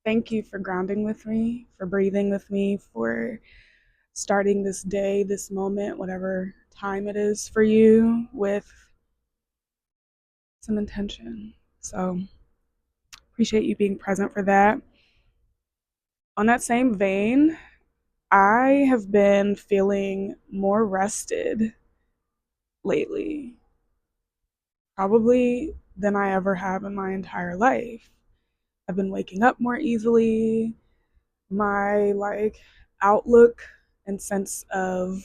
Thank you for grounding with me, for breathing with me, for starting this day, this moment, whatever time it is for you, with some intention. So, appreciate you being present for that. On that same vein, I have been feeling more rested lately, probably than I ever have in my entire life. I've been waking up more easily. My outlook and sense of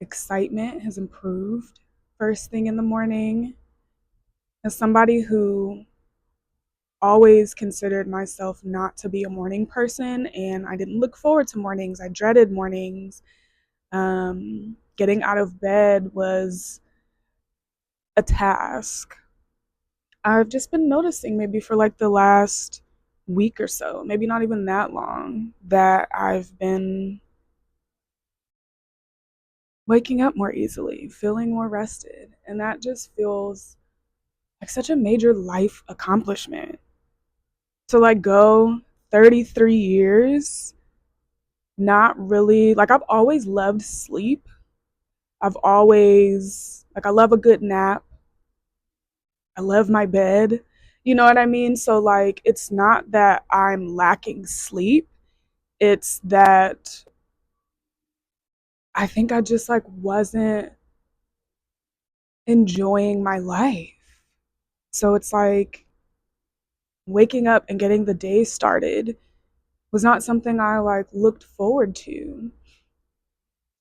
excitement has improved first thing in the morning. As somebody who always considered myself not to be a morning person, and I didn't look forward to mornings, I dreaded mornings. Getting out of bed was a task. I've just been noticing, maybe for like the last week or so, maybe not even that long, that I've been waking up more easily, feeling more rested. And that just feels like such a major life accomplishment. To go 33 years, not really, I've always loved sleep. I've always, I love a good nap. I love my bed. You know what I mean? So, it's not that I'm lacking sleep, it's that I think I just, wasn't enjoying my life. So, it's waking up and getting the day started was not something I looked forward to.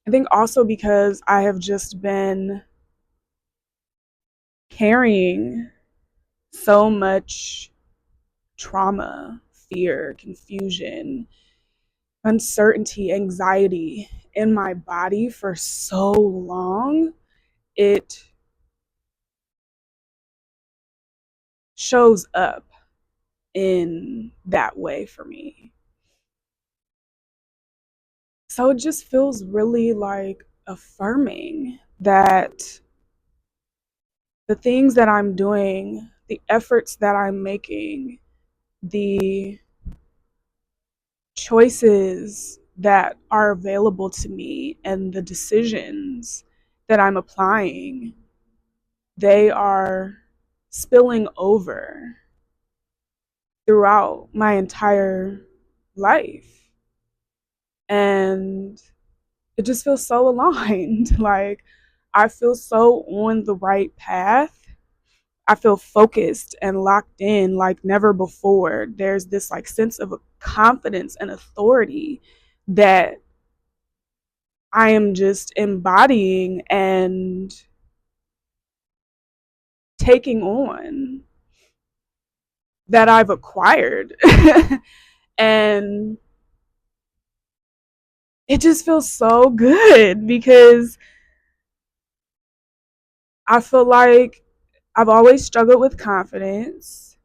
I think also because I have just been carrying so much trauma, fear, confusion, uncertainty, anxiety in my body for so long, it shows up in that way for me. So it just feels really affirming that the things that I'm doing, the efforts that I'm making, the choices that are available to me, and the decisions that I'm applying, they are spilling over throughout my entire life. And it just feels so aligned. I feel so on the right path. I feel focused and locked in like never before. There's this sense of confidence and authority that I am just embodying and taking on, that I've acquired. And it just feels so good because I feel like I've always struggled with confidence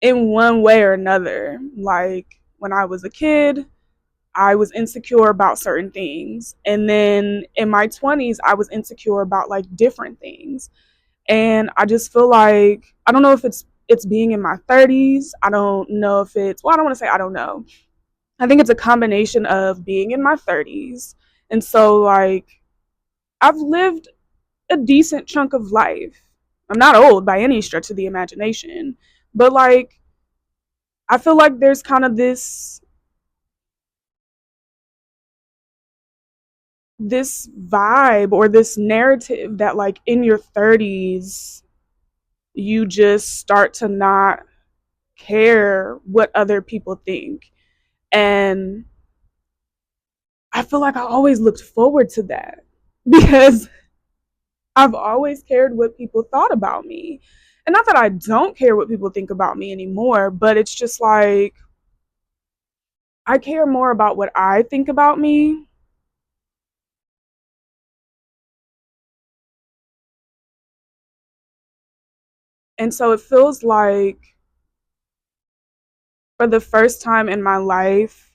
in one way or another. Like when I was a kid, I was insecure about certain things. And then in my 20s, I was insecure about different things. And I just feel like I don't know if it's being in my 30s. I don't know if it's, well, I don't want to say I don't know. I think it's a combination of being in my 30s. And so I've lived a decent chunk of life. I'm not old by any stretch of the imagination, but I feel like there's kind of this vibe or this narrative that in your 30s you just start to not care what other people think. And I feel like I always looked forward to that because I've always cared what people thought about me. And not that I don't care what people think about me anymore, but it's just I care more about what I think about me. And so it feels like for the first time in my life,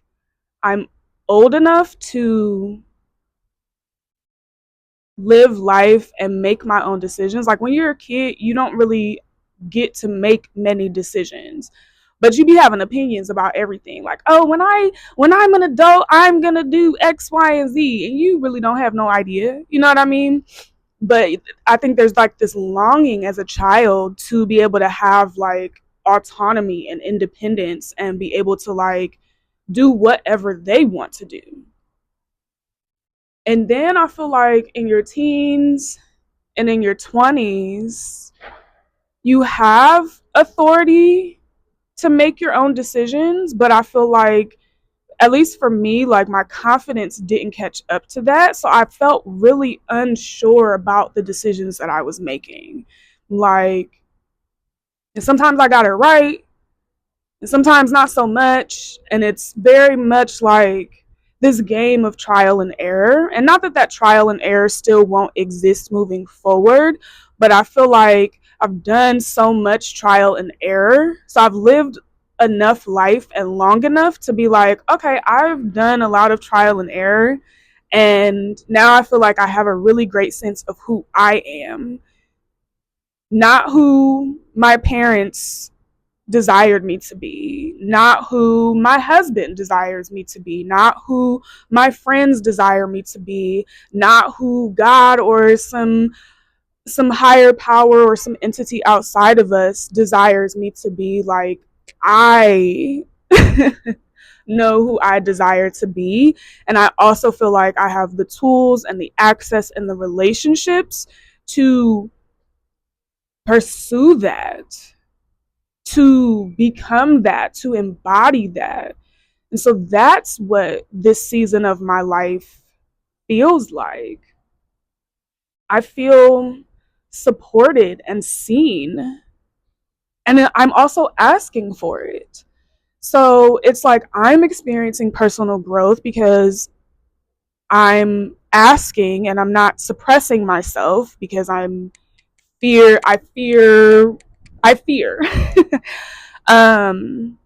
I'm old enough to live life and make my own decisions. Like when you're a kid, you don't really get to make many decisions. but you be having opinions about everything. Like, oh, when I'm an adult, I'm gonna do X, Y, and Z, and you really don't have no idea. You know what I mean? But I think there's like this longing as a child to be able to have like autonomy and independence and be able to like do whatever they want to do. And then I feel like in your teens and in your 20s, you have authority to make your own decisions, but I feel like, at least for me, like my confidence didn't catch up to that. So I felt really unsure about the decisions that I was making. Like, and sometimes I got it right, and sometimes not so much. And it's very much like this game of trial and error. And not that that trial and error still won't exist moving forward, but I feel like I've done so much trial and error. So I've lived enough life and long enough to be like, okay, I've done a lot of trial and error. And now I feel like I have a really great sense of who I am, not who my parents desired me to be, not who my husband desires me to be, not who my friends desire me to be, not who God or some higher power or some entity outside of us desires me to be. Like, I know who I desire to be, and I also feel like I have the tools and the access and the relationships to pursue that, to become that, to embody that. And so that's what this season of my life feels like. I feel supported and seen, and I'm also asking for it. So it's like I'm experiencing personal growth because I'm asking and I'm not suppressing myself because I fear. um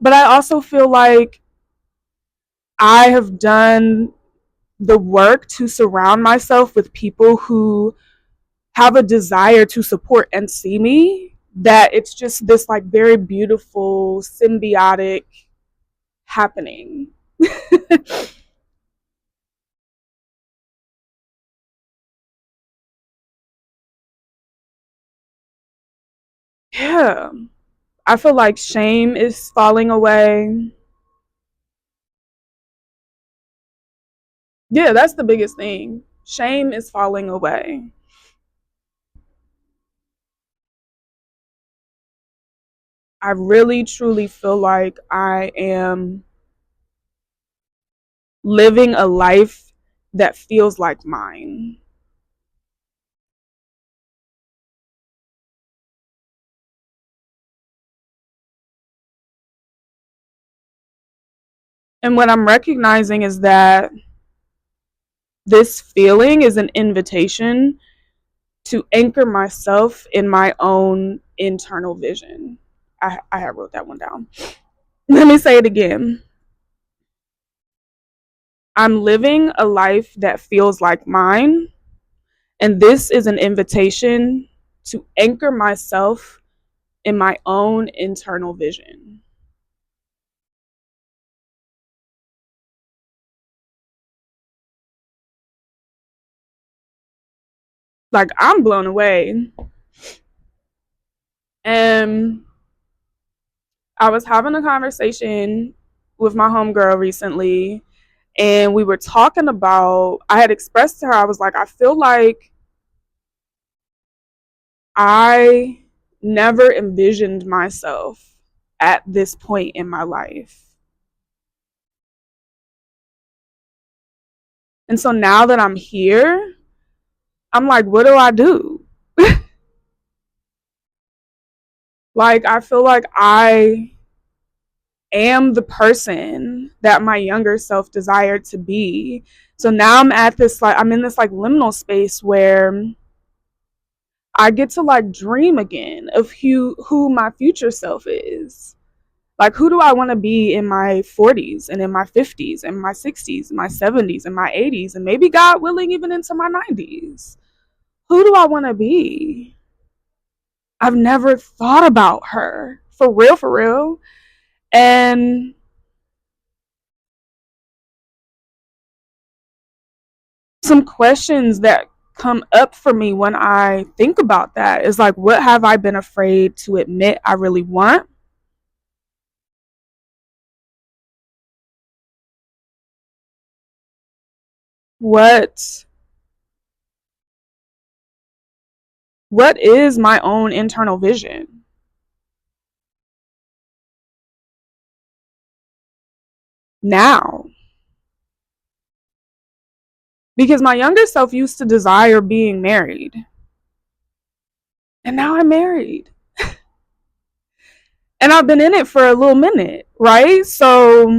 but I also feel like I have done the work to surround myself with people who have a desire to support and see me, that it's just this like very beautiful symbiotic happening. Yeah. I feel like shame is falling away. Yeah, that's the biggest thing. Shame is falling away. I really truly feel like I am living a life that feels like mine. And what I'm recognizing is that this feeling is an invitation to anchor myself in my own internal vision. I wrote that one down. Let me say it again. I'm living a life that feels like mine, and this is an invitation to anchor myself in my own internal vision. Like, I'm blown away. And I was having a conversation with my homegirl recently, and we were talking about, I had expressed to her, I was like, I feel like I never envisioned myself at this point in my life. And so now that I'm here, I'm like, what do I do? Like, I feel like I am the person that my younger self desired to be. So now I'm at this, like, I'm in this like liminal space where I get to like dream again of who my future self is. Like, who do I want to be in my 40s and in my 50s and my 60s, my 70s and my 80s, and maybe, God willing, even into my 90s? Who do I want to be? I've never thought about her For real, for real. And some questions that come up for me when I think about that is like, what have I been afraid to admit I really want? What what is my own internal vision now? Because my younger self used to desire being married, and now I'm married. And I've been in it for a little minute, right? So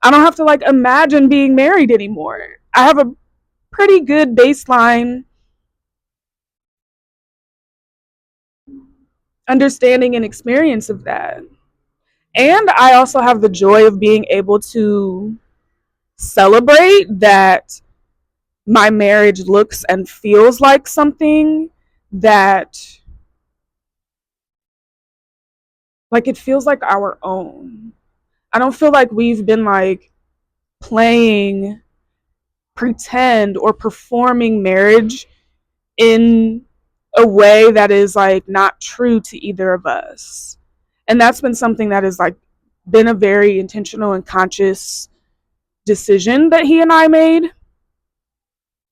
I don't have to like imagine being married anymore. I have a pretty good baseline understanding and experience of that. And I also have the joy of being able to celebrate that my marriage looks and feels like something that, like, it feels like our own. I don't feel like we've been like playing pretend or performing marriage in a way that is like not true to either of us. And that's been something that has like been a very intentional and conscious decision that he and I made.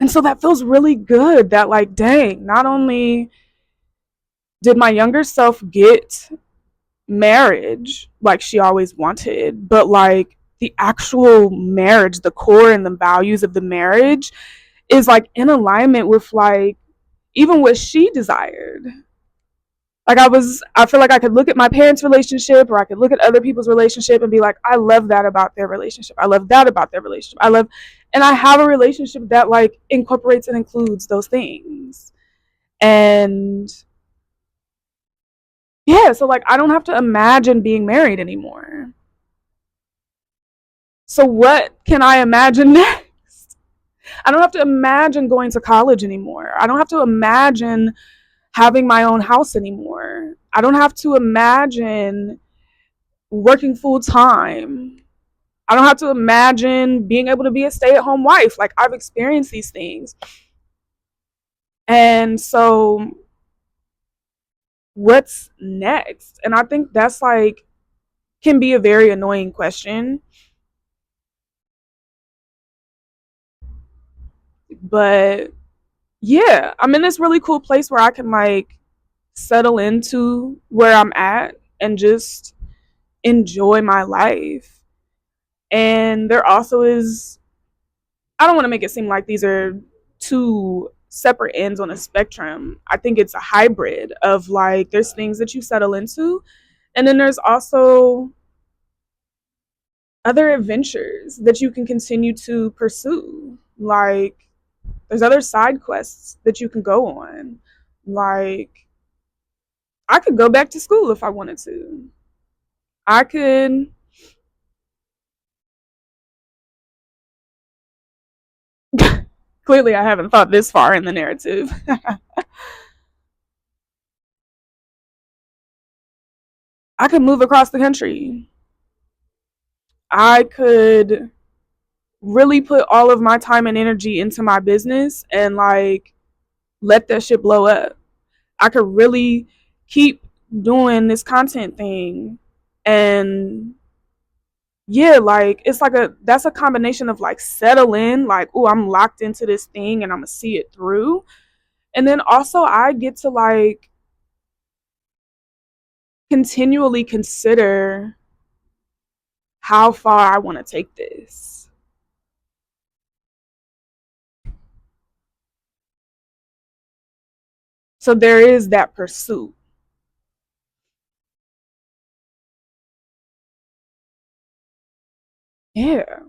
And so that feels really good that, like, dang, not only did my younger self get marriage like she always wanted, but like the actual marriage, the core and the values of the marriage is like in alignment with like even what she desired. Like I feel like I could look at my parents' relationship or I could look at other people's relationship and be like, I love that about their relationship. I love that about their relationship. And I have a relationship that like incorporates and includes those things. And yeah, so like I don't have to imagine being married anymore. So what can I imagine next? I don't have to imagine going to college anymore. I don't have to imagine having my own house anymore. I don't have to imagine working full time. I don't have to imagine being able to be a stay at home wife. Like, I've experienced these things. And so, what's next? And I think that's like, can be a very annoying question. But yeah, I'm in this really cool place where I can like settle into where I'm at and just enjoy my life. And there also is, I don't want to make it seem like these are two separate ends on a spectrum. I think it's a hybrid of like there's things that you settle into, and then there's also other adventures that you can continue to pursue. Like there's other side quests that you can go on. Like I could go back to school if I wanted to. I could clearly I haven't thought this far in the narrative. I could move across the country. I could really put all of my time and energy into my business and like let that shit blow up. I could really keep doing this content thing and yeah, like it's like a that's a combination of like settle in, like, oh, I'm locked into this thing and I'm gonna see it through. And then also I get to like continually consider how far I want to take this. So there is that pursuit. Yeah.